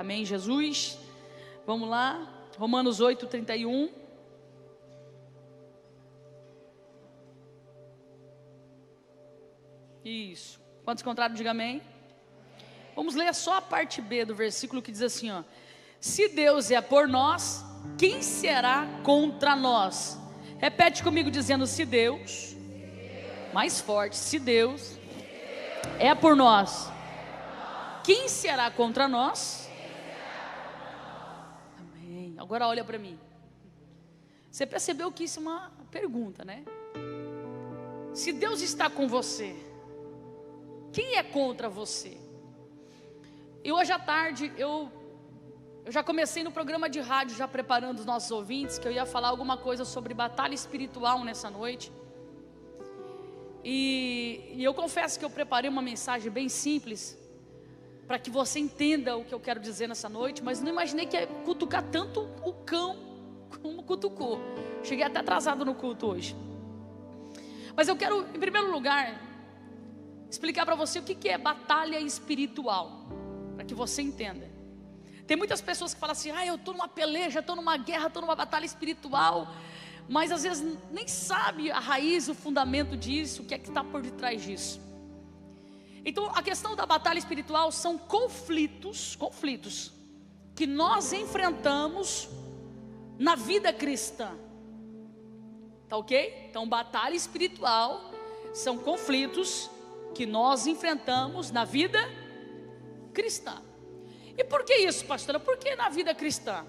Amém, Jesus. Vamos lá, Romanos 8, 31. Isso. Quantos encontraram, diga amém. Vamos ler só a parte B do versículo que diz assim, ó: se Deus é por nós, quem será contra nós? Repete comigo dizendo: se Deus, mais forte, se Deus é por nós, quem será contra nós? Amém. Agora olha para mim. Você percebeu que isso é uma pergunta, né? Se Deus está com você, quem é contra você? E hoje à tarde eu já comecei no programa de rádio, já preparando os nossos ouvintes, que eu ia falar alguma coisa sobre batalha espiritual nessa noite. E eu confesso que eu preparei uma mensagem bem simples, para que você entenda o que eu quero dizer nessa noite, mas não imaginei que ia cutucar tanto o cão como cutucou. Cheguei até atrasado no culto hoje. Mas eu quero, em primeiro lugar, explicar para você o que é batalha espiritual, para que você entenda. Tem muitas pessoas que falam assim: eu estou numa peleja, estou numa guerra, estou numa batalha espiritual, mas às vezes nem sabe a raiz, o fundamento disso, o que é que está por detrás disso. Então a questão da batalha espiritual são conflitos que nós enfrentamos na vida cristã, tá ok? Então batalha espiritual são conflitos que nós enfrentamos na vida cristã. E por que isso, pastora? Por que na vida cristã?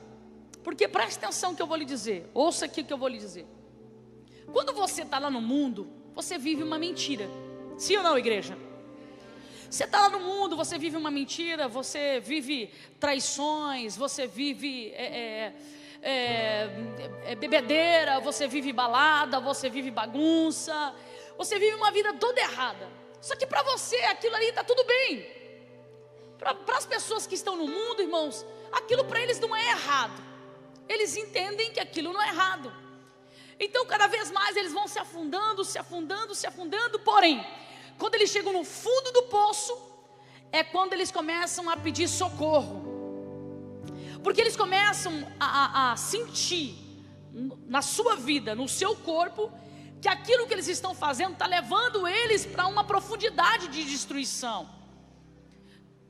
Porque preste atenção no que eu vou lhe dizer. Ouça aqui o que eu vou lhe dizer. Quando você está lá no mundo, você vive uma mentira. Sim ou não, igreja? Você está lá no mundo, você vive uma mentira, você vive traições, você vive bebedeira, você vive balada, você vive bagunça, você vive uma vida toda errada. Só que para você aquilo ali está tudo bem. Para as pessoas que estão no mundo, irmãos, aquilo para eles não é errado. Eles entendem que aquilo não é errado. Então cada vez mais eles vão se afundando, porém, quando eles chegam no fundo do poço, é quando eles começam a pedir socorro. Porque eles começam a sentir na sua vida, no seu corpo, que aquilo que eles estão fazendo está levando eles para uma profundidade de destruição.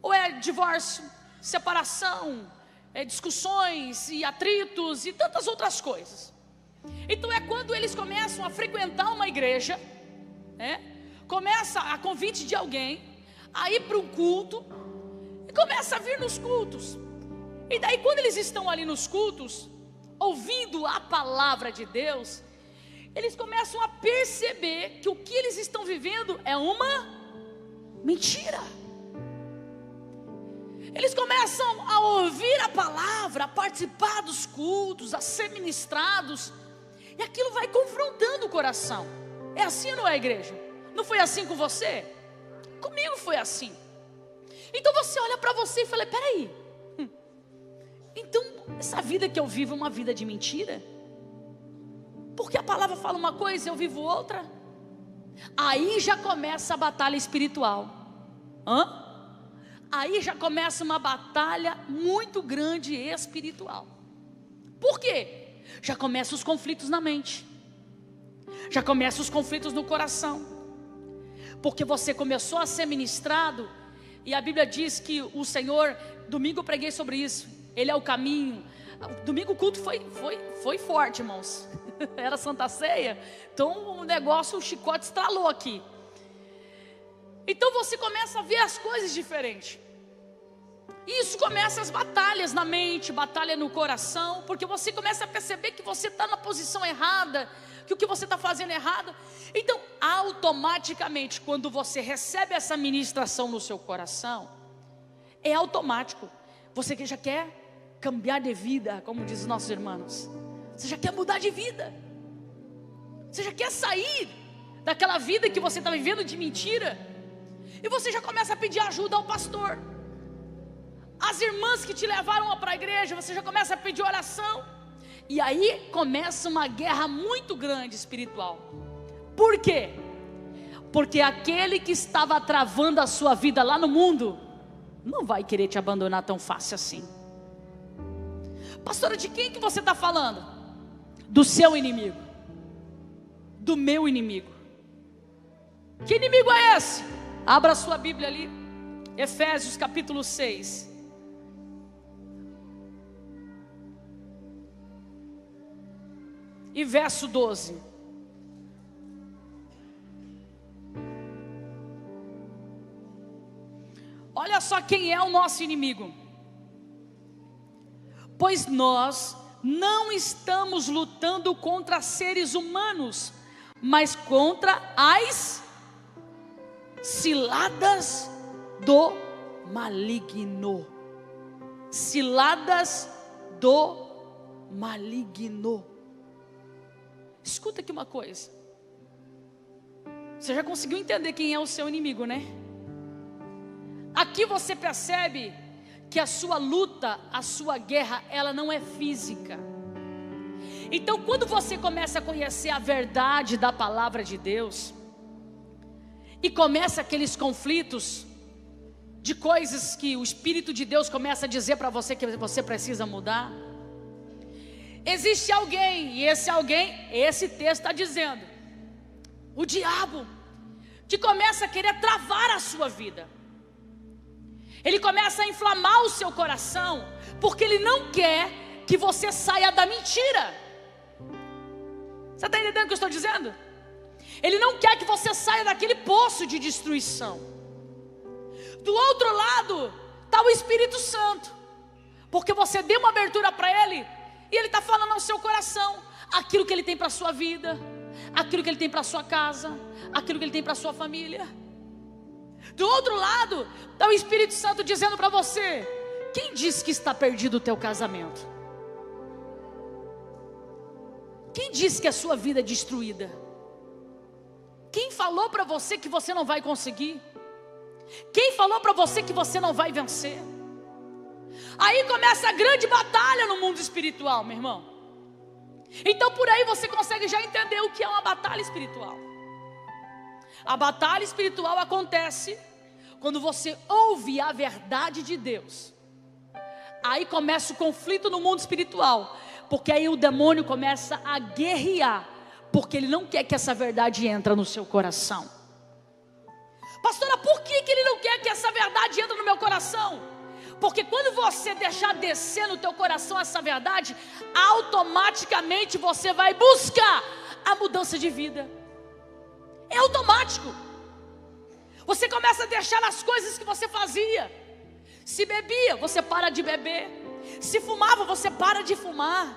Ou é divórcio, separação, discussões e atritos e tantas outras coisas. Então é quando eles começam a frequentar uma igreja, começa a convite de alguém, a ir para um culto, e começa a vir nos cultos. E daí quando eles estão ali nos cultos, ouvindo a palavra de Deus, eles começam a perceber que o que eles estão vivendo é uma mentira. Eles começam a ouvir a palavra, a participar dos cultos, a ser ministrados, e aquilo vai confrontando o coração. É assim ou não é, igreja? Não foi assim com você? Comigo foi assim. Então você olha para você e fala: peraí, então essa vida que eu vivo é uma vida de mentira? Porque a palavra fala uma coisa e eu vivo outra? Aí já começa a batalha espiritual. Aí já começa uma batalha muito grande espiritual. Por quê? Já começam os conflitos na mente, já começam os conflitos no coração, porque você começou a ser ministrado. E a Bíblia diz que o Senhor, domingo eu preguei sobre isso, Ele é o caminho. Domingo o culto foi forte, irmãos. Era Santa Ceia, então o negócio, o chicote estralou aqui. Então você começa a ver as coisas diferentes. Isso começa as batalhas na mente, batalha no coração, porque você começa a perceber que você está na posição errada, que o que você está fazendo é errado. Então automaticamente, quando você recebe essa ministração no seu coração, é automático. Você que já quer cambiar de vida, como diz os nossos irmãos, você já quer mudar de vida, você já quer sair daquela vida que você está vivendo de mentira, e você já começa a pedir ajuda ao pastor. As irmãs que te levaram para a igreja, você já começa a pedir oração. E aí começa uma guerra muito grande espiritual. Por quê? Porque aquele que estava travando a sua vida lá no mundo, não vai querer te abandonar tão fácil assim. Pastora, de quem que você está falando? Do seu inimigo, do meu inimigo. Que inimigo é esse? Abra a sua Bíblia ali, Efésios capítulo 6. E verso 12. Olha só quem é o nosso inimigo. Pois nós não estamos lutando contra seres humanos, mas contra as ciladas do maligno. Ciladas do maligno. Escuta aqui uma coisa. Você já conseguiu entender quem é o seu inimigo, né? Aqui você percebe que a sua luta, a sua guerra, ela não é física. Então quando você começa a conhecer a verdade da palavra de Deus, e começa aqueles conflitos, de coisas que o Espírito de Deus começa a dizer para você que você precisa mudar, existe alguém, e esse alguém, esse texto está dizendo, o diabo, que começa a querer travar a sua vida. Ele começa a inflamar o seu coração, porque ele não quer que você saia da mentira. Você está entendendo o que eu estou dizendo? Ele não quer que você saia daquele poço de destruição. Do outro lado está o Espírito Santo, porque você deu uma abertura para ele, e ele está falando ao seu coração aquilo que ele tem para a sua vida, aquilo que ele tem para a sua casa, aquilo que ele tem para a sua família. Do outro lado está o Espírito Santo dizendo para você: quem disse que está perdido o teu casamento? Quem disse que a sua vida é destruída? Quem falou para você que você não vai conseguir? Quem falou para você que você não vai vencer? Aí começa a grande batalha no mundo espiritual, meu irmão. Então por aí você consegue já entender o que é uma batalha espiritual. A batalha espiritual acontece quando você ouve a verdade de Deus. Aí começa o conflito no mundo espiritual, porque aí o demônio começa a guerrear, porque ele não quer que essa verdade entre no seu coração. Pastora, por que ele não quer que essa verdade entre no meu coração? Porque quando você deixar descer no teu coração essa verdade, automaticamente você vai buscar a mudança de vida. É automático. Você começa a deixar as coisas que você fazia. Se bebia, você para de beber. Se fumava, você para de fumar.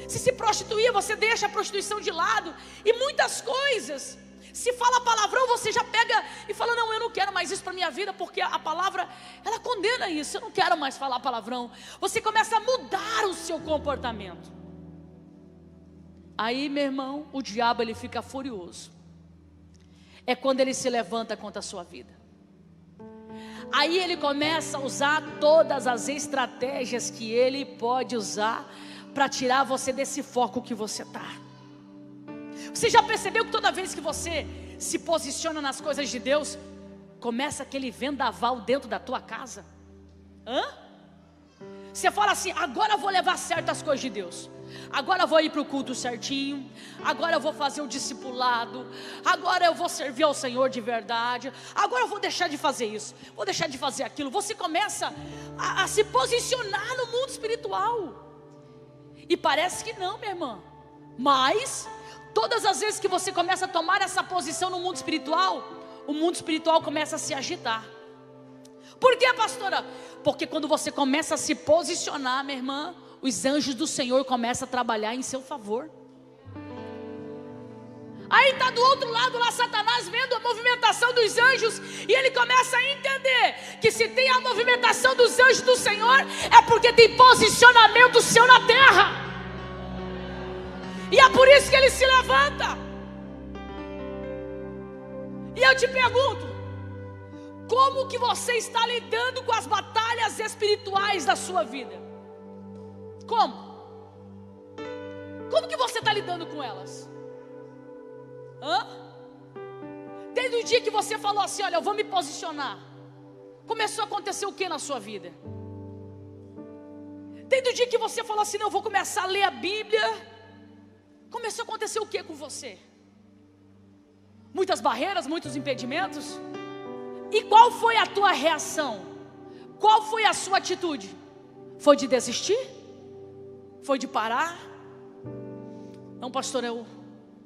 Se prostituía, você deixa a prostituição de lado. E muitas coisas. Se fala palavrão, você já pega e fala: não, eu não quero mais isso para a minha vida, porque a palavra, ela condena isso. Eu não quero mais falar palavrão. Você começa a mudar o seu comportamento. Aí, meu irmão, o diabo ele fica furioso. É quando ele se levanta contra a sua vida. Aí ele começa a usar todas as estratégias que ele pode usar para tirar você desse foco que você está. Você já percebeu que toda vez que você se posiciona nas coisas de Deus, começa aquele vendaval dentro da tua casa? Você fala assim: agora eu vou levar certo as coisas de Deus. Agora eu vou ir para o culto certinho. Agora eu vou fazer o discipulado. Agora eu vou servir ao Senhor de verdade. Agora eu vou deixar de fazer isso, vou deixar de fazer aquilo. Você começa a se posicionar no mundo espiritual. E parece que não, minha irmã. Mas todas as vezes que você começa a tomar essa posição no mundo espiritual, o mundo espiritual começa a se agitar. Por quê, pastora? Porque quando você começa a se posicionar, minha irmã, os anjos do Senhor começam a trabalhar em seu favor. Aí está do outro lado lá Satanás vendo a movimentação dos anjos, e ele começa a entender que se tem a movimentação dos anjos do Senhor, é porque tem posicionamento seu na terra. E é por isso que ele se levanta. E eu te pergunto: como que você está lidando com as batalhas espirituais da sua vida? Como? Como que você está lidando com elas? Desde o dia que você falou assim: olha, eu vou me posicionar. começou a acontecer o que na sua vida? Desde o dia que você falou assim, não, eu vou começar a ler a Bíblia, começou a acontecer o que com você? Muitas barreiras, muitos impedimentos? E qual foi a tua reação? Qual foi a sua atitude? Foi de desistir? Foi de parar? Não, pastor, eu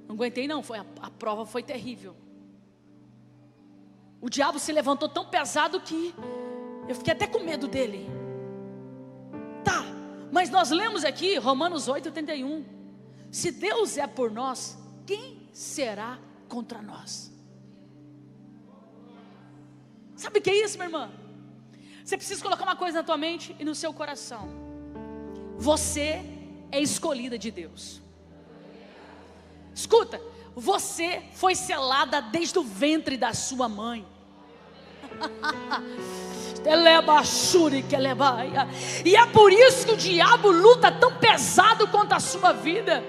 não aguentei não, a prova foi terrível. O diabo se levantou tão pesado que eu fiquei até com medo dele. Tá, mas nós lemos aqui Romanos 8:31. Se Deus é por nós, quem será contra nós? Sabe o que é isso, minha irmã? Você precisa colocar uma coisa na tua mente e no seu coração: você é escolhida de Deus. Escuta, você foi selada desde o ventre da sua mãe. E é por isso que o diabo luta tão pesado contra a sua vida.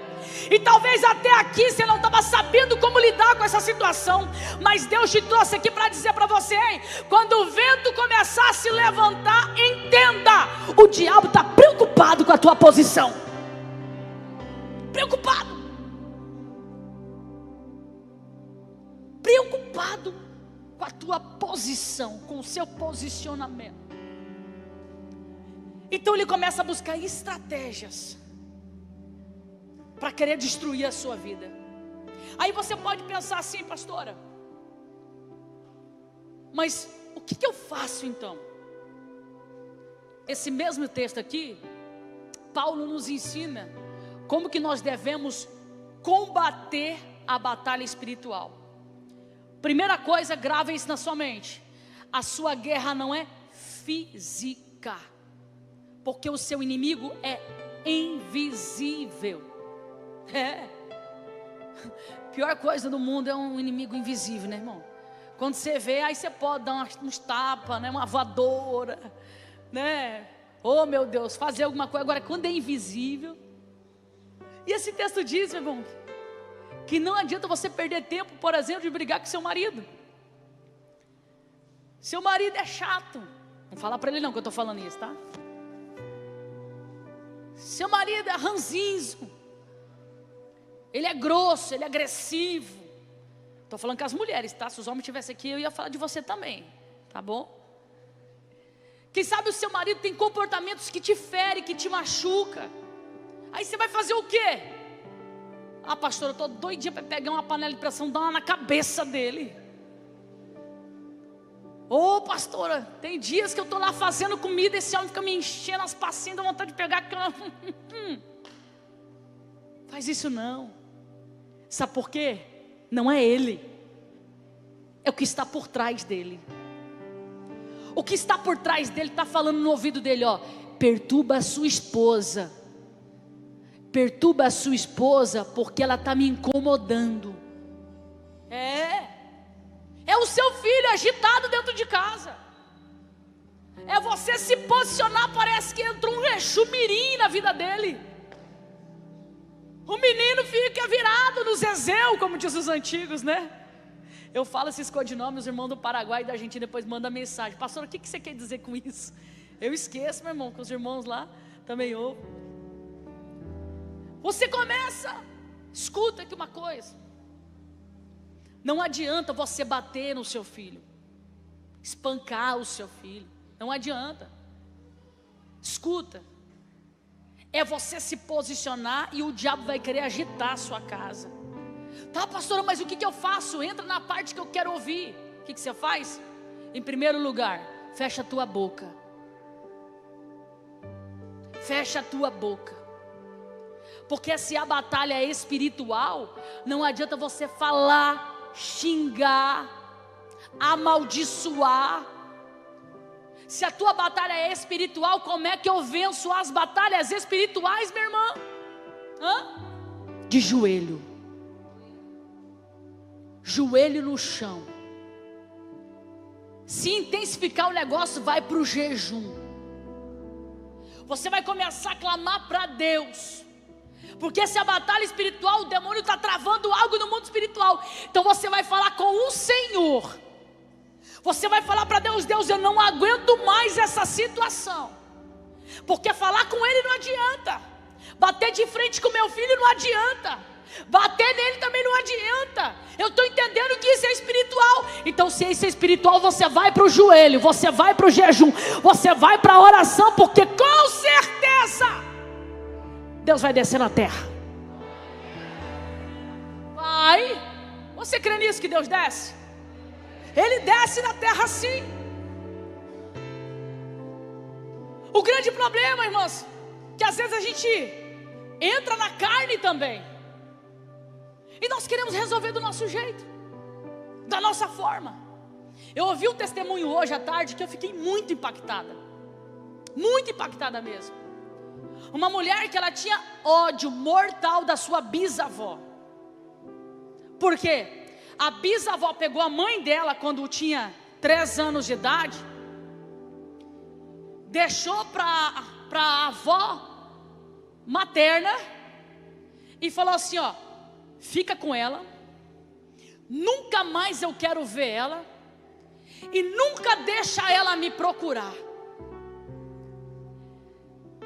E talvez até aqui você não estava sabendo como lidar com essa situação, mas Deus te trouxe aqui para dizer para você: hein, quando o vento começar a se levantar, entenda, o diabo está preocupado com a tua posição. Preocupado com a tua posição, com o seu posicionamento. Então ele começa a buscar estratégias para querer destruir a sua vida. Aí você pode pensar assim, pastora, mas o que eu faço então? Esse mesmo texto aqui, Paulo nos ensina como que nós devemos combater a batalha espiritual. Primeira coisa, grava isso na sua mente: a sua guerra não é física, porque o seu inimigo é invisível. Pior coisa do mundo é um inimigo invisível, né, irmão? Quando você vê, aí você pode dar uns tapas, né, uma voadora, né? Oh meu Deus, fazer alguma coisa. Agora quando é invisível, e esse texto diz, meu irmão, que não adianta você perder tempo, por exemplo, de brigar com seu marido. Seu marido é chato, não fala para ele não que eu estou falando isso, tá? Seu marido é ranzinho, ele é grosso, ele é agressivo. Estou falando com as mulheres, tá? Se os homens estivessem aqui, eu ia falar de você também, tá bom? Quem sabe o seu marido tem comportamentos que te ferem, que te machuca. Aí você vai fazer o quê? Ah, pastor, eu estou doidinha para pegar uma panela de pressão e dar uma na cabeça dele. Ô, pastora, tem dias que eu estou lá fazendo comida, esse homem fica me enchendo as passinhas, dá vontade de pegar aquela... Faz isso não. Sabe por quê? Não é ele, é o que está por trás dele. O que está por trás dele está falando no ouvido dele, ó: perturba a sua esposa. Perturba a sua esposa porque ela está me incomodando. É o seu filho agitado dentro de casa. É você se posicionar, parece que entrou um rechumirim na vida dele. O menino fica virado no zezéu, como diz os antigos, né? Eu falo esses codinomes, os irmãos do Paraguai e da Argentina depois mandam mensagem: pastor, o que você quer dizer com isso? Eu esqueço, meu irmão, que os irmãos lá também ouvem. Você começa, escuta aqui uma coisa: não adianta você bater no seu filho, espancar o seu filho, não adianta. Escuta, é você se posicionar e o diabo vai querer agitar a sua casa. Tá, pastora, mas o que eu faço? Entra na parte que eu quero ouvir. O que você faz? Em primeiro lugar, fecha a tua boca. Fecha a tua boca. Porque se a batalha é espiritual, não adianta você falar, xingar, amaldiçoar. Se a tua batalha é espiritual, como é que eu venço as batalhas espirituais, minha irmã? De joelho. Joelho no chão. Se intensificar o negócio, vai para o jejum. Você vai começar a clamar para Deus. Porque se a batalha espiritual, o demônio está travando algo no mundo espiritual. Então você vai falar com o Senhor. Você vai falar para Deus: Deus, eu não aguento mais essa situação. Porque falar com Ele não adianta, bater de frente com meu filho não adianta, bater nele também não adianta. Eu estou entendendo que isso é espiritual. Então, se isso é espiritual, você vai para o joelho, você vai para o jejum, você vai para a oração, porque com certeza Deus vai descer na terra. Vai. Você crê nisso, que Deus desce? Ele desce na terra sim. O grande problema, irmãos, que às vezes a gente entra na carne também, e nós queremos resolver do nosso jeito, da nossa forma. Eu ouvi um testemunho hoje à tarde que eu fiquei muito impactada mesmo. Uma mulher que ela tinha ódio mortal da sua bisavó. Por quê? A bisavó pegou a mãe dela quando tinha 3 anos de idade, deixou para a avó materna e falou assim: ó, fica com ela, nunca mais eu quero ver ela, e nunca deixa ela me procurar.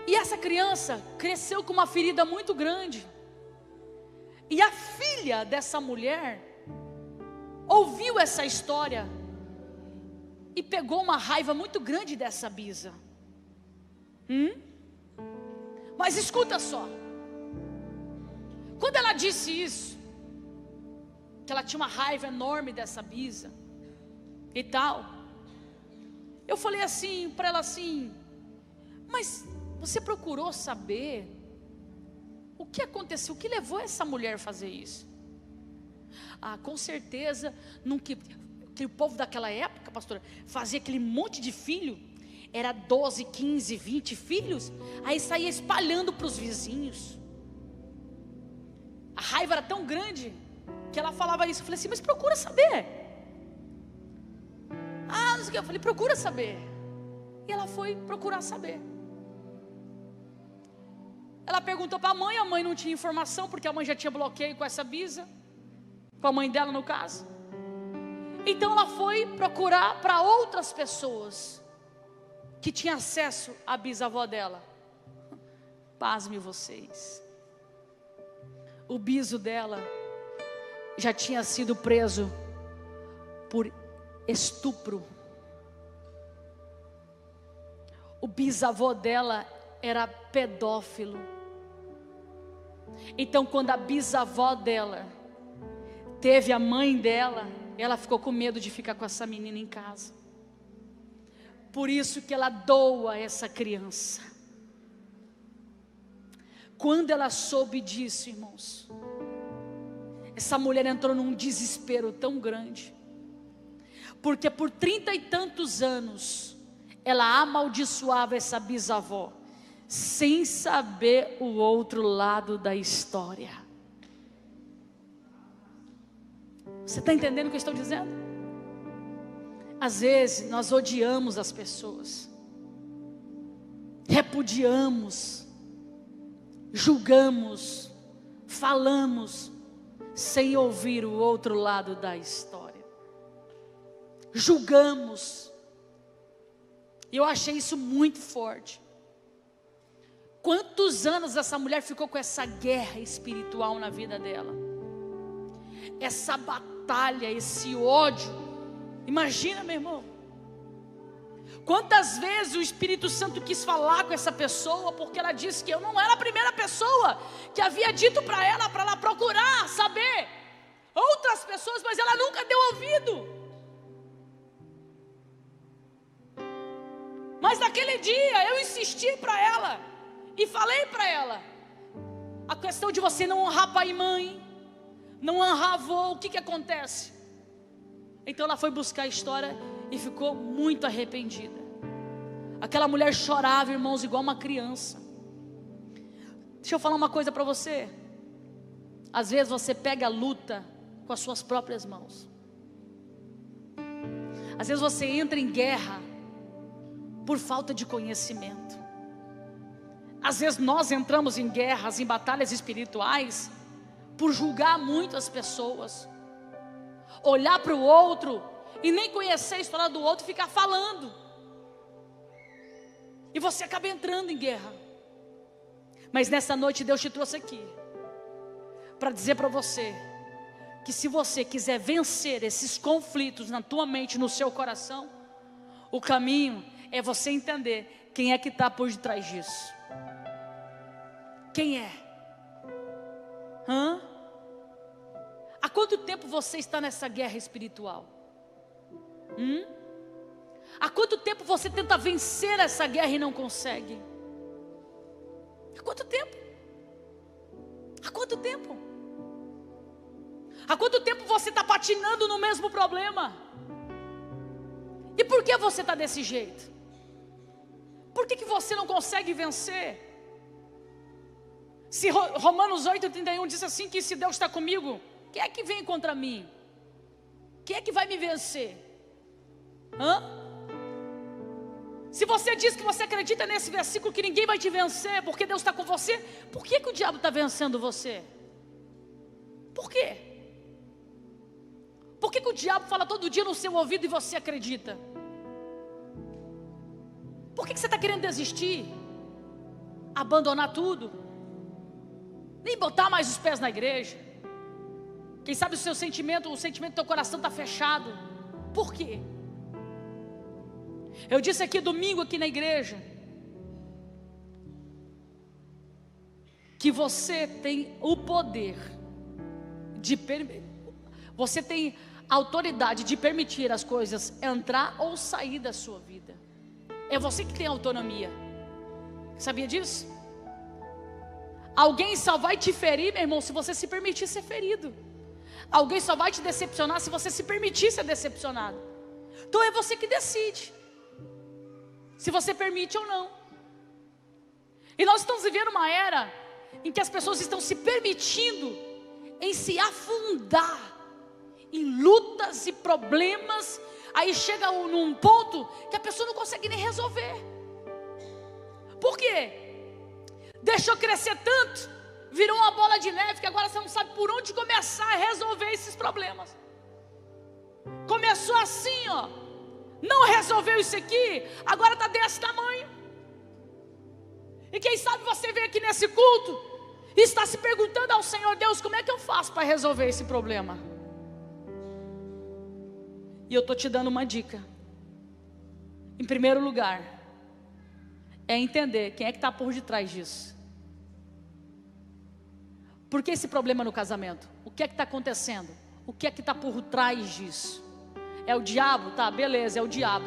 E essa criança cresceu com uma ferida muito grande. E a filha dessa mulher ouviu essa história e pegou uma raiva muito grande dessa bisa. Mas escuta só, quando ela disse isso, que ela tinha uma raiva enorme dessa bisa e tal, eu falei assim para ela assim: mas você procurou saber o que aconteceu, o que levou essa mulher a fazer isso? Ah, com certeza, que o povo daquela época, pastora, fazia aquele monte de filho, era 12, 15, 20 filhos, aí saía espalhando para os vizinhos. A raiva era tão grande que ela falava isso. Eu falei assim: mas procura saber. Ah, não sei o que. Eu falei: procura saber. E ela foi procurar saber. Ela perguntou para a mãe não tinha informação, porque a mãe já tinha bloqueio com essa bisa, com a mãe dela no caso. Então ela foi procurar para outras pessoas que tinham acesso à bisavó dela. Pasme vocês, o biso dela já tinha sido preso por estupro. O bisavô dela era pedófilo. Então, quando a bisavó dela teve a mãe dela, ela ficou com medo de ficar com essa menina em casa. Por isso que ela doa essa criança. Quando ela soube disso, irmãos, essa mulher entrou num desespero tão grande, porque por 30 e tantos anos ela amaldiçoava essa bisavó, sem saber o outro lado da história. Você está entendendo o que eu estou dizendo? Às vezes nós odiamos as pessoas, repudiamos, julgamos, falamos, sem ouvir o outro lado da história. Julgamos. E eu achei isso muito forte. Quantos anos essa mulher ficou com essa guerra espiritual na vida dela? Essa batalha, esse ódio. Imagina, meu irmão. Quantas vezes o Espírito Santo quis falar com essa pessoa, porque ela disse que eu não era a primeira pessoa que havia dito para ela procurar saber outras pessoas, mas ela nunca deu ouvido. Mas naquele dia eu insisti para ela e falei para ela a questão de você não honrar pai e mãe, não honrar avô. O que acontece? Então ela foi buscar a história e ficou muito arrependida. Aquela mulher chorava, irmãos, igual uma criança. Deixa eu falar uma coisa para você. Às vezes você pega a luta com as suas próprias mãos. Às vezes você entra em guerra por falta de conhecimento. Às vezes nós entramos em guerras, em batalhas espirituais, por julgar muito as pessoas, olhar para o outro e nem conhecer a história do outro, ficar falando. E você acaba entrando em guerra. Mas nessa noite Deus te trouxe aqui para dizer para você que se você quiser vencer esses conflitos na tua mente, no seu coração, o caminho é você entender quem é que está por detrás disso. Quem é? Há quanto tempo você está nessa guerra espiritual? Há quanto tempo você tenta vencer essa guerra e não consegue? Há quanto tempo? Há quanto tempo? Há quanto tempo você está patinando no mesmo problema? E por que você está desse jeito? Por que você não consegue vencer? Se Romanos 8,31 diz assim, que se Deus está comigo, quem é que vem contra mim? Quem é que vai me vencer? Se você diz que você acredita nesse versículo, que ninguém vai te vencer, porque Deus está com você, por que o diabo está vencendo você? Por quê? Por que o diabo fala todo dia no seu ouvido e você acredita? Por que você está querendo desistir? Abandonar tudo? Nem botar mais os pés na igreja? Quem sabe o sentimento do teu coração está fechado. Por quê? Eu disse aqui domingo, aqui na igreja, que você tem o poder você tem autoridade de permitir as coisas entrar ou sair da sua vida. É você que tem autonomia. Sabia disso? Alguém só vai te ferir, meu irmão, se você se permitir ser ferido. Alguém só vai te decepcionar se você se permitir ser decepcionado. Então é você que decide se você permite ou não. E nós estamos vivendo uma era em que as pessoas estão se permitindo em se afundar em lutas e problemas. Aí chega num ponto que a pessoa não consegue nem resolver. Por quê? Deixou crescer tanto, virou uma bola de neve, que agora você não sabe por onde começar a resolver esses problemas. Começou assim, ó, não resolveu isso aqui, agora está desse tamanho. E quem sabe você vem aqui nesse culto e está se perguntando ao Senhor: Deus, como é que eu faço para resolver esse problema? E eu estou te dando uma dica. Em primeiro lugar, é entender quem é que está por detrás disso. Por que esse problema no casamento? O que é que está acontecendo? O que é que está por trás disso? É o diabo? Tá, beleza, é o diabo.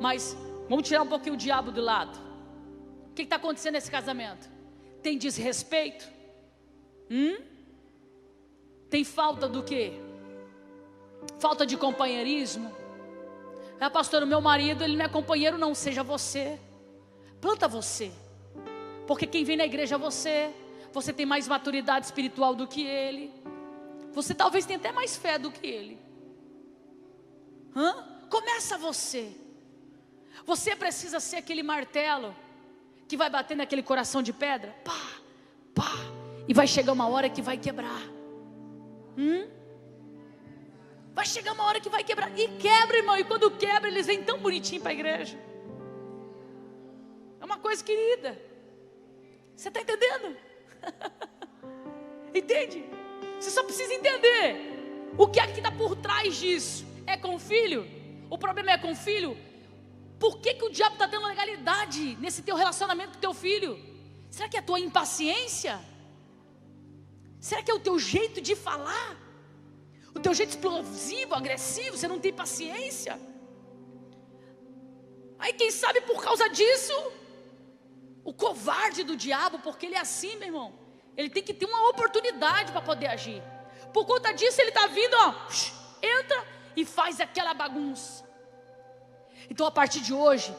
Mas vamos tirar um pouquinho o diabo do lado. O que está acontecendo nesse casamento? Tem desrespeito? Tem falta do quê? Falta de companheirismo? Pastor, o meu marido, ele não é companheiro não, seja você. Planta você. Porque quem vem na igreja é você. Você tem mais maturidade espiritual do que ele. Você talvez tenha até mais fé do que ele. Começa você. Você precisa ser aquele martelo que vai bater naquele coração de pedra. Pá, pá. E vai chegar uma hora que vai quebrar. Vai chegar uma hora que vai quebrar. E quebra, irmão. E quando quebra, eles vêm tão bonitinho para a igreja. É uma coisa querida. Você está entendendo? Entende? Você só precisa entender o que é que está por trás disso. É com o filho? O problema é com o filho? Por que o diabo está tendo legalidade nesse teu relacionamento com o teu filho? Será que é a tua impaciência? Será que é o teu jeito de falar? O teu jeito explosivo, agressivo? Você não tem paciência? Aí quem sabe por causa disso, o covarde do diabo, porque ele é assim, meu irmão, ele tem que ter uma oportunidade para poder agir. Por conta disso ele está vindo, ó, entra e faz aquela bagunça. Então a partir de hoje,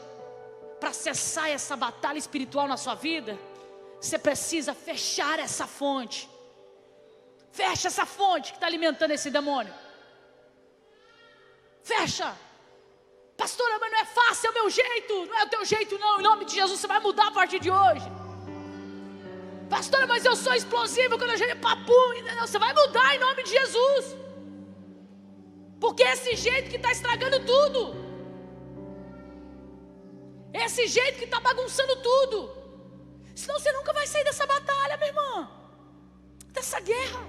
para cessar essa batalha espiritual na sua vida, você precisa fechar essa fonte. Fecha essa fonte que está alimentando esse demônio. Fecha. Pastora, mas não é fácil, é o meu jeito. Não é o teu jeito não, em nome de Jesus você vai mudar a partir de hoje. Pastora, mas eu sou explosivo quando eu chego papum. Não, você vai mudar em nome de Jesus. Porque é esse jeito que está estragando tudo. É esse jeito que está bagunçando tudo. Senão você nunca vai sair dessa batalha, minha irmã. Dessa guerra.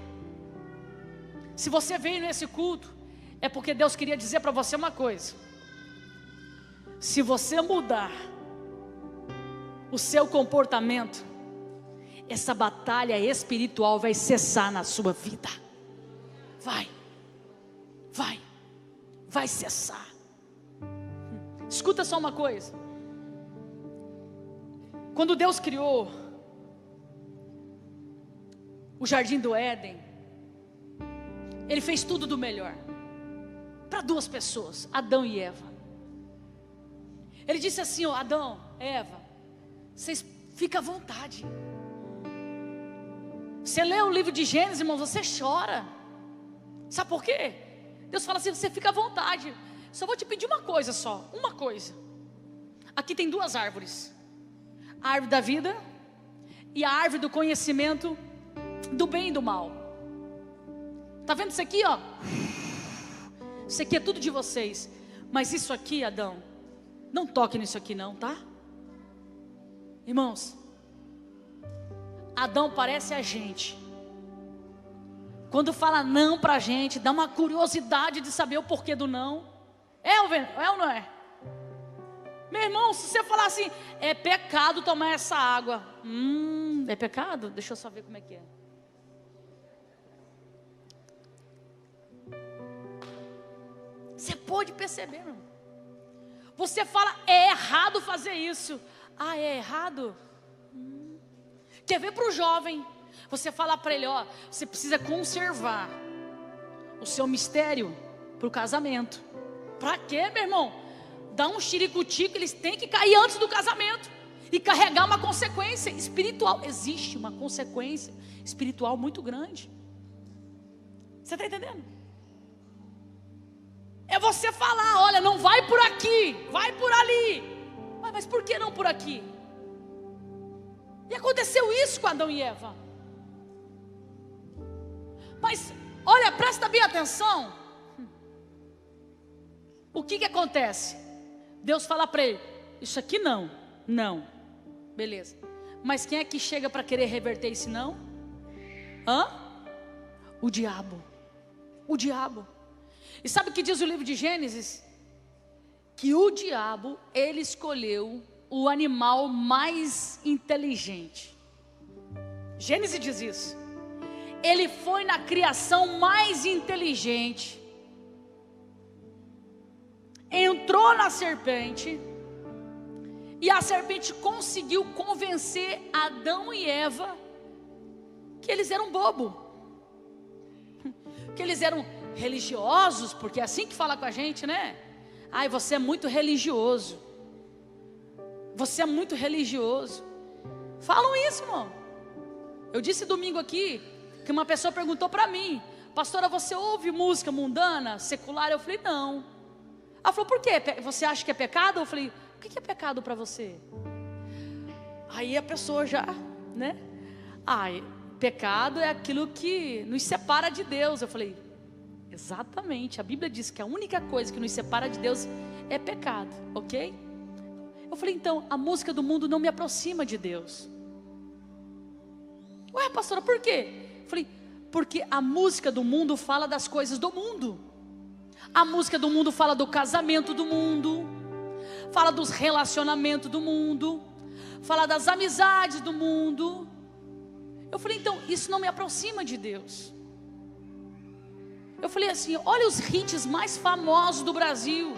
Se você veio nesse culto, é porque Deus queria dizer para você uma coisa. Se você mudar o seu comportamento, essa batalha espiritual vai cessar na sua vida. Vai cessar. Escuta só uma coisa. Quando Deus criou o jardim do Éden, Ele fez tudo do melhor para duas pessoas, Adão e Eva. Ele disse assim, ó, Adão, Eva, vocês ficam à vontade. Você lê o livro de Gênesis, irmão, você chora. Sabe por quê? Deus fala assim, você fica à vontade. Só vou te pedir uma coisa só, uma coisa. Aqui tem duas árvores. A árvore da vida e a árvore do conhecimento do bem e do mal. Tá vendo isso aqui, ó? Isso aqui é tudo de vocês. Mas isso aqui, Adão, não toque nisso aqui não, tá? Irmãos, Adão parece a gente. Quando fala não pra gente, dá uma curiosidade de saber o porquê do não. É ou não é? Meu irmão, se você falar assim, é pecado tomar essa água. É pecado? Deixa eu só ver como é que é. Você pode perceber, não? Você fala, é errado fazer isso. Ah, é errado? Quer ver para o jovem? Você fala para ele, ó, você precisa conservar o seu mistério para o casamento. Para quê, meu irmão? Dá um xiricutico, eles têm que cair antes do casamento e carregar uma consequência espiritual. Existe uma consequência espiritual muito grande. Você está entendendo? É você falar, olha, não vai por aqui, vai por ali. Mas por que não por aqui? E aconteceu isso com Adão e Eva. Mas, olha, presta bem atenção. O que acontece? Deus fala para ele, isso aqui não, beleza. Mas quem é que chega para querer reverter esse não? O diabo. E sabe o que diz o livro de Gênesis? Que o diabo, ele escolheu o animal mais inteligente. Gênesis diz isso. Ele foi na criação mais inteligente. Entrou na serpente. E a serpente conseguiu convencer Adão e Eva que eles eram bobo. Que eles eram religiosos, porque é assim que fala com a gente, né? Ai, você é muito religioso. Você é muito religioso. Falam isso, irmão. Eu disse domingo aqui que uma pessoa perguntou para mim, pastora, você ouve música mundana, secular? Eu falei, não. Ela falou, por quê? Você acha que é pecado? Eu falei, o que é pecado para você? Aí a pessoa já, né? Pecado é aquilo que nos separa de Deus. Eu falei, exatamente, a Bíblia diz que a única coisa que nos separa de Deus é pecado, ok? Eu falei, então, a música do mundo não me aproxima de Deus. Ué, pastora, por quê? Eu falei, porque a música do mundo fala das coisas do mundo. A música do mundo fala do casamento do mundo, fala dos relacionamentos do mundo, fala das amizades do mundo. Eu falei, então, isso não me aproxima de Deus. Eu falei assim, olha os hits mais famosos do Brasil.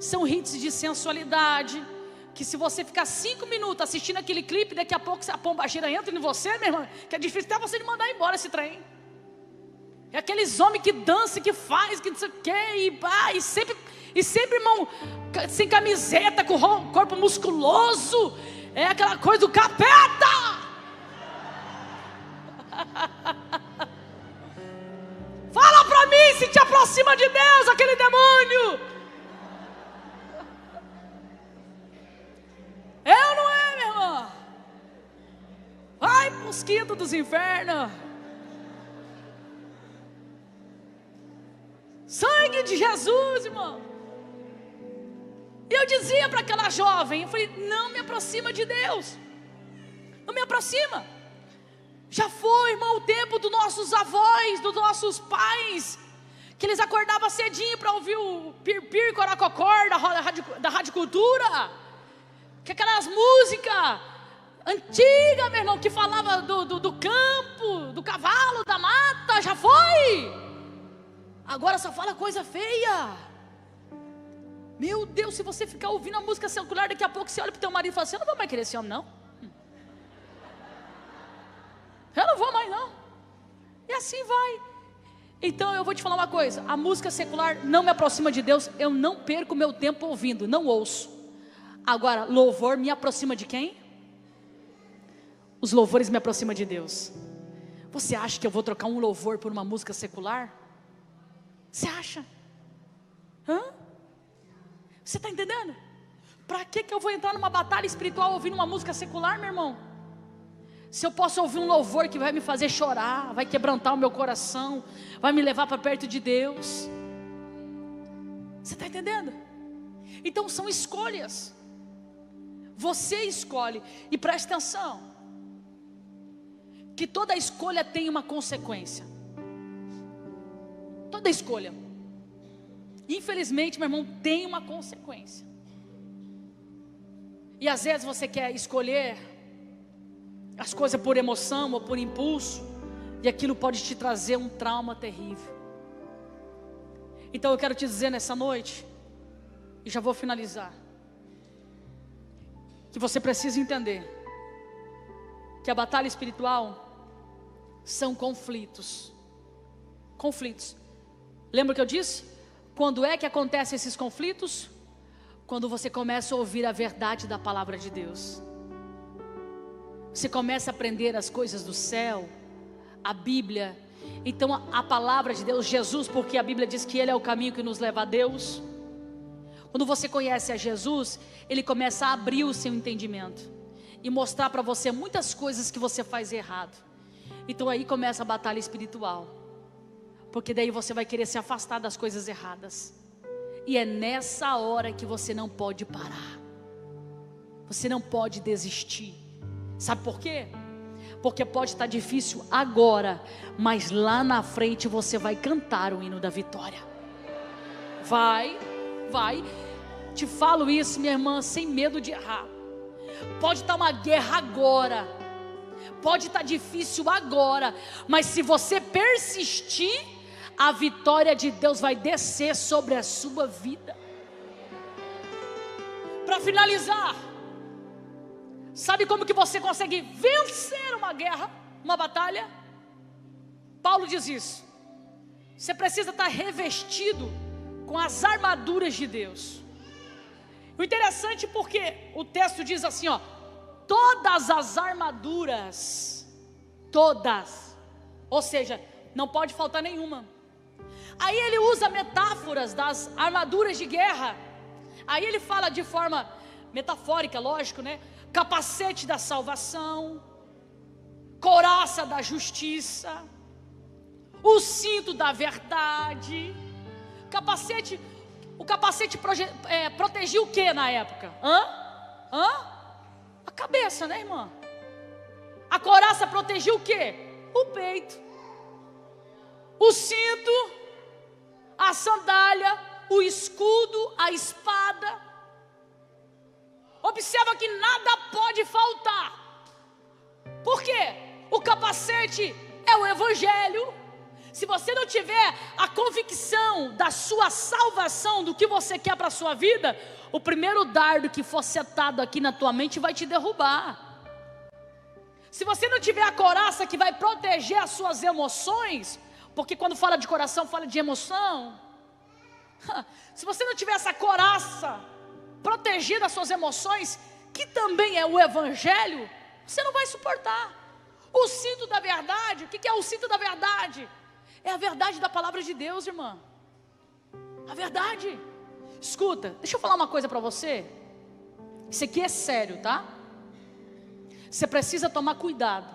São hits de sensualidade, que se você ficar 5 minutos assistindo aquele clipe, daqui a pouco a pombagira entra em você, meu irmão, que é difícil até você de mandar embora esse trem. É aqueles homens que dançam, que faz, que não sei o que, e sempre, irmão, sem camiseta, com o corpo musculoso. É aquela coisa do capeta. Fala pra mim se te aproxima de Deus aquele demônio. É ou não é, meu irmão? Vai mosquito dos infernos. Sangue nome de Jesus, irmão. E eu dizia para aquela jovem, eu falei, não me aproxima de Deus. Não me aproxima. Já foi, irmão, o tempo dos nossos avós, dos nossos pais, que eles acordavam cedinho para ouvir o Pir-Pir, Coracocor da Rádio Cultura. Que aquelas músicas antigas, meu irmão, que falava do campo, do cavalo, da mata, já foi. Agora só fala coisa feia. Meu Deus, se você ficar ouvindo a música secular, daqui a pouco você olha para o teu marido e fala assim, eu não vou mais querer esse homem não. Eu não vou mais não. E assim vai. Então eu vou te falar uma coisa, a música secular não me aproxima de Deus, eu não perco meu tempo ouvindo, não ouço. Agora, louvor me aproxima de quem? Os louvores me aproximam de Deus. Você acha que eu vou trocar um louvor por uma música secular? Você acha? Hã? Você está entendendo? Para que eu vou entrar numa batalha espiritual ouvindo uma música secular, meu irmão? Se eu posso ouvir um louvor que vai me fazer chorar, vai quebrantar o meu coração, vai me levar para perto de Deus. Você está entendendo? Então são escolhas. Você escolhe. E preste atenção, que toda escolha tem uma consequência. Toda escolha, infelizmente, meu irmão, tem uma consequência. E às vezes você quer escolher as coisas por emoção ou por impulso, e aquilo pode te trazer um trauma terrível. Então eu quero te dizer nessa noite, e já vou finalizar, que você precisa entender que a batalha espiritual são conflitos. Conflitos. Lembra que eu disse? Quando é que acontecem esses conflitos? Quando você começa a ouvir a verdade da palavra de Deus. Você começa a aprender as coisas do céu, a Bíblia. Então a palavra de Deus, Jesus, porque a Bíblia diz que Ele é o caminho que nos leva a Deus. Quando você conhece a Jesus, Ele começa a abrir o seu entendimento e mostrar para você muitas coisas que você faz errado. Então aí começa a batalha espiritual, porque daí você vai querer se afastar das coisas erradas. E é nessa hora que você não pode parar. Você não pode desistir. Sabe por quê? Porque pode estar difícil agora, mas lá na frente você vai cantar o hino da vitória. Vai. Te falo isso, minha irmã, sem medo de errar. Pode estar uma guerra agora, pode estar difícil agora, mas se você persistir, a vitória de Deus vai descer sobre a sua vida. Para finalizar, sabe como que você consegue vencer uma guerra, uma batalha? Paulo diz isso. Você precisa estar revestido com as armaduras de Deus. O interessante porque o texto diz assim, ó, todas as armaduras, todas, ou seja, não pode faltar nenhuma. Aí ele usa metáforas das armaduras de guerra. Aí ele fala de forma metafórica, lógico, né? Capacete da salvação, couraça da justiça, o cinto da verdade. O capacete protegia o que na época? A cabeça, né, irmã? A couraça protegia o que? O peito. O cinto, a sandália, o escudo, a espada. Observa que nada pode faltar. Por quê? O capacete é o evangelho. Se você não tiver a convicção da sua salvação, do que você quer para a sua vida, o primeiro dardo que for setado aqui na tua mente vai te derrubar. Se você não tiver a couraça que vai proteger as suas emoções, porque quando fala de coração, fala de emoção. Se você não tiver essa couraça protegida as suas emoções, que também é o evangelho, você não vai suportar. O cinto da verdade, o que é o cinto da verdade? É a verdade da palavra de Deus, irmã. A verdade. Escuta, deixa eu falar uma coisa para você. Isso aqui é sério, tá? Você precisa tomar cuidado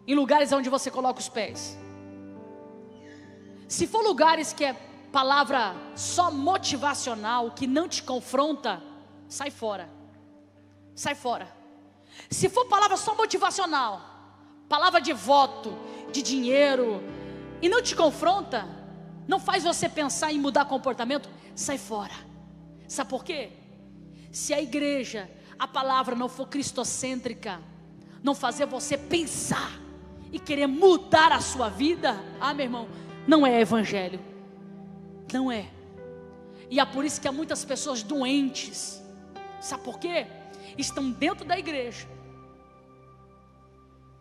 em lugares onde você coloca os pés. Se for lugares que é palavra só motivacional, que não te confronta, sai fora. Sai fora. Se for palavra só motivacional, palavra de voto, de dinheiro, e não te confronta, não faz você pensar em mudar comportamento, sai fora. Sabe por quê? Se a igreja, a palavra não for cristocêntrica, não fazer você pensar e querer mudar a sua vida, meu irmão, não é evangelho. Não é. E é por isso que há muitas pessoas doentes. Sabe por quê? Estão dentro da igreja,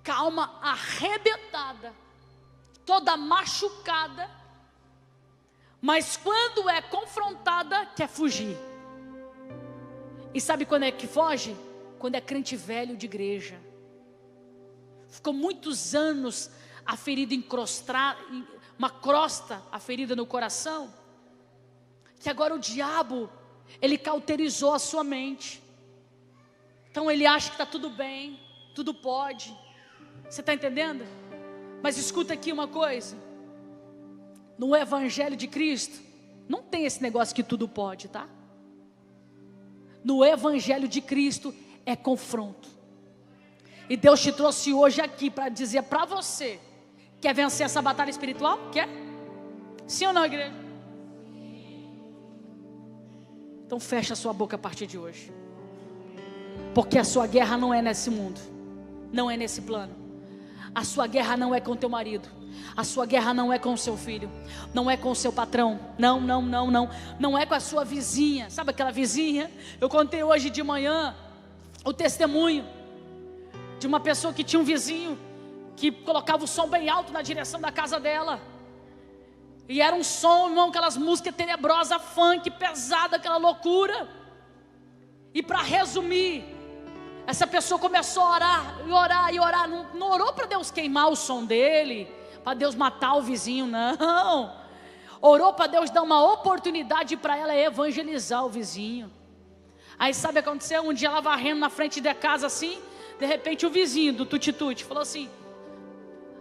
calma arrebentada, toda machucada, mas quando é confrontada, quer fugir. E sabe quando é que foge? Quando é crente velho de igreja. Ficou muitos anos a ferida encrostada, uma crosta, a ferida no coração, que agora o diabo, ele cauterizou a sua mente. Então ele acha que está tudo bem, tudo pode. Você está entendendo? Mas escuta aqui uma coisa. No evangelho de Cristo, não tem esse negócio que tudo pode, tá? No evangelho de Cristo é confronto. E Deus te trouxe hoje aqui para dizer para você: quer vencer essa batalha espiritual? Quer? Sim ou não, igreja? Então fecha a sua boca a partir de hoje. Porque a sua guerra não é nesse mundo, não é nesse plano. A sua guerra não é com teu marido, a sua guerra não é com o seu filho, não é com o seu patrão, não é com a sua vizinha. Sabe aquela vizinha? Eu contei hoje de manhã o testemunho de uma pessoa que tinha um vizinho que colocava o som bem alto na direção da casa dela. E era um som, irmão, aquelas músicas tenebrosas, funk, pesada, aquela loucura. E para resumir, essa pessoa começou a orar, e orar, e orar. Não orou para Deus queimar o som dele, para Deus matar o vizinho, não. Orou para Deus dar uma oportunidade para ela evangelizar o vizinho. Aí sabe o que aconteceu? Um dia ela varrendo na frente da casa assim, de repente o vizinho do tuti-tuti falou assim: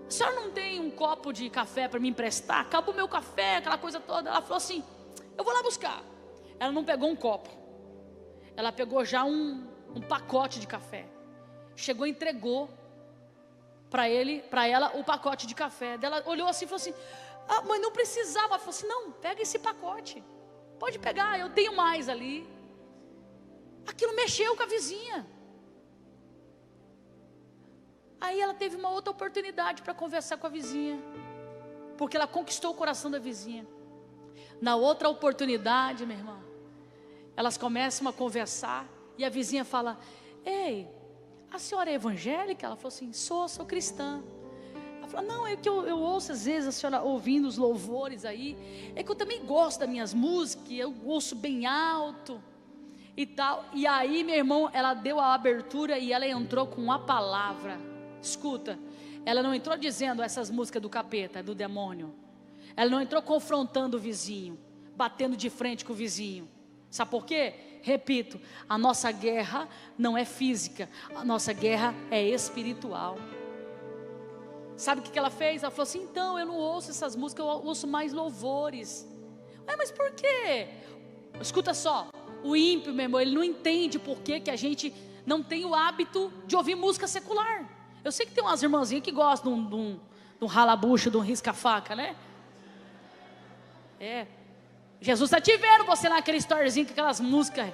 a senhora não tem um copo de café para me emprestar? Acabou o meu café, aquela coisa toda. Ela falou assim: eu vou lá buscar. Ela não pegou um copo, ela pegou já um pacote de café. Chegou e entregou para ela o pacote de café. Ela olhou assim e falou assim: mas não precisava. Ela falou assim: não, pega esse pacote, pode pegar, eu tenho mais ali. Aquilo mexeu com a vizinha. Aí ela teve uma outra oportunidade para conversar com a vizinha, porque ela conquistou o coração da vizinha. Na outra oportunidade, minha irmã, elas começam a conversar e a vizinha fala: ei, a senhora é evangélica? Ela falou assim: sou cristã. Ela falou: não, é que eu ouço às vezes a senhora ouvindo os louvores aí, é que eu também gosto das minhas músicas, eu ouço bem alto e tal. E aí, meu irmão, ela deu a abertura e ela entrou com a palavra. Escuta, ela não entrou dizendo essas músicas do capeta, do demônio. Ela não entrou confrontando o vizinho, batendo de frente com o vizinho. Sabe por quê? Repito, a nossa guerra não é física, a nossa guerra é espiritual. Sabe o que ela fez? Ela falou assim: então, eu não ouço essas músicas, eu ouço mais louvores. Mas por quê? Escuta só, o ímpio, meu irmão, ele não entende por que a gente não tem o hábito de ouvir música secular. Eu sei que tem umas irmãzinhas que gostam de um rala-bucha, de um risca-faca, né? Jesus está te vendo, você naquele storyzinho com aquelas músicas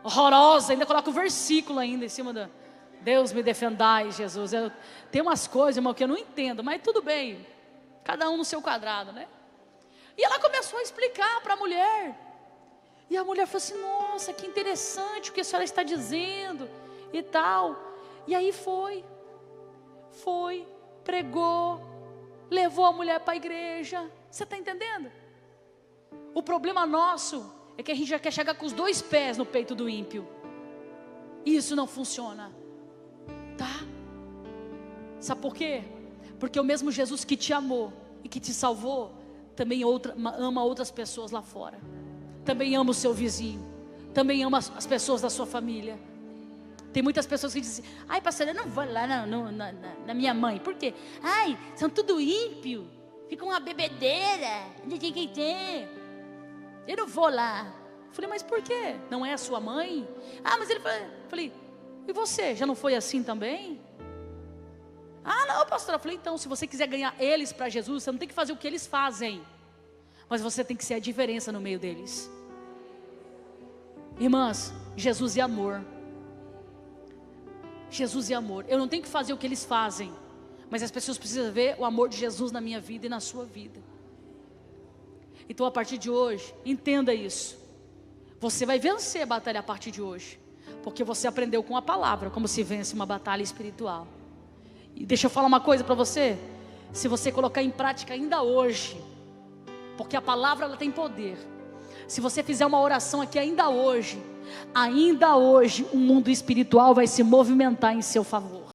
horrorosas, ainda coloca o versículo ainda em cima da Deus me defendai, Jesus. Tem umas coisas, irmão, que eu não entendo, mas tudo bem, cada um no seu quadrado, né? E ela começou a explicar para a mulher, e a mulher falou assim: nossa, que interessante o que a senhora está dizendo e tal. E aí foi, pregou, levou a mulher para a igreja. Você está entendendo? O problema nosso é que a gente já quer chegar com os dois pés no peito do ímpio, e isso não funciona, tá? Sabe por quê? Porque o mesmo Jesus que te amou e que te salvou também ama outras pessoas lá fora, também ama o seu vizinho, também ama as pessoas da sua família. Tem muitas pessoas que dizem: ai, pastor, eu não vou lá na minha mãe. Por quê? Ai, são tudo ímpio. Fica uma bebedeira. Ninguém tem. Eu não vou lá. Falei, mas por quê? Não é a sua mãe? Ah, mas ele falei, e você? Já não foi assim também? Ah, não, pastor. Eu falei, então, se você quiser ganhar eles para Jesus, você não tem que fazer o que eles fazem, mas você tem que ser a diferença no meio deles. Irmãs, Jesus é amor. Jesus é amor. Eu não tenho que fazer o que eles fazem, mas as pessoas precisam ver o amor de Jesus na minha vida e na sua vida. Então a partir de hoje, entenda isso. Você vai vencer a batalha a partir de hoje, porque você aprendeu com a palavra como se vence uma batalha espiritual. E deixa eu falar uma coisa para você. Se você colocar em prática ainda hoje, porque a palavra ela tem poder. Se você fizer uma oração aqui ainda hoje, o mundo espiritual vai se movimentar em seu favor.